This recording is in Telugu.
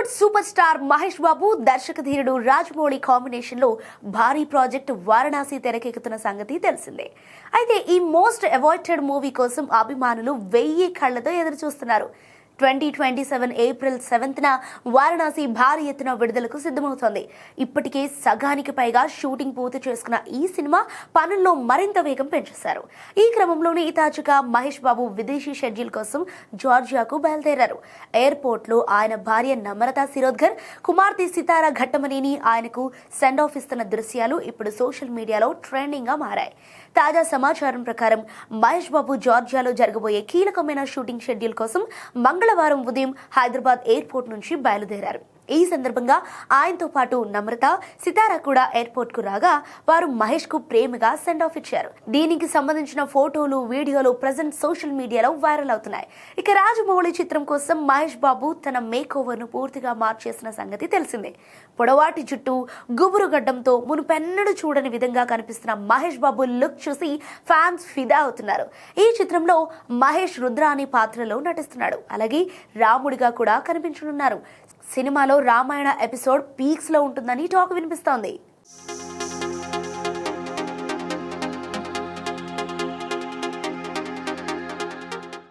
బాలీవుడ్ సూపర్ స్టార్ మహేష్ బాబు దర్శక ధీరుడు రాజమౌళి కాంబినేషన్ లో భారీ ప్రాజెక్ట్ వారణాసి తెరకెక్కుతున్న సంగతి తెలిసిందే. అయితే ఈ మోస్ట్ అవైటెడ్ మూవీ కోసం అభిమానులు 1000 కళ్లతో ఎదురు చూస్తున్నారు. 2027 ఏప్రిల్ 7న వారణాసి భారీ ఎత్తున విడుదలకు సిద్ధమవుతోంది. ఇప్పటికే సగానికి పైగా షూటింగ్ పూర్తి చేసుకున్న ఈ సినిమా పనుల్లో మరింత వేగం పెంచేశారు. ఈ క్రమంలోనే తాజాగా మహేష్ బాబు విదేశీ షెడ్యూల్ కోసం జార్జియాకు బయలుదేరారు. ఎయిర్పోర్ట్ లో ఆయన భార్య నమ్రతా శిరోద్కర్, కుమార్తె సితారా ఘట్టమనేని ఆయనకు సెండ్ ఆఫ్ ఇస్తున్న దృశ్యాలు ఇప్పుడు సోషల్ మీడియాలో ట్రెండింగ్ గా మారాయి. తాజా సమాచారం ప్రకారం మహేష్ బాబు జార్జియాలో జరగబోయే కీలకమైన షూటింగ్ షెడ్యూల్ కోసం మంగళవారం ఉదయం హైదరాబాద్ ఎయిర్పోర్ట్ నుంచి బయలుదేరారు. ఈ సందర్భంగా ఆయనతో పాటు నమ్రత, సితారా కూడా ఎయిర్పోర్ట్ కు రాగా వారు మహేష్ కు ప్రేమగా సెండ్ ఆఫ్ ఇచ్చారు. దీనికి సంబంధించిన ఫోటోలు, వీడియోలు ప్రజెంట్ సోషల్ మీడియాలో వైరల్ అవుతున్నాయి. ఇక రాజమౌళి చిత్రం కోసం మహేష్ బాబు తన మేక్ ఓవర్ ను పూర్తిగా మార్చేసిన సంగతి తెలిసిందే. పొడవాటి జుట్టు, గుబురు గడ్డంతో మునుపెన్నడూ చూడని విధంగా కనిపిస్తున్న మహేష్ బాబు లుక్ చూసి ఫ్యాన్స్ ఫిదా అవుతున్నారు. ఈ చిత్రంలో మహేష్ రుద్ర అనే పాత్రలో నటిస్తున్నాడు. అలాగే రాముడిగా కూడా కనిపించనున్నారు. సినిమాలో రామాయణ ఎపిసోడ్ పీక్స్ లో ఉంటుందని టాక్ వినిపిస్తోంది.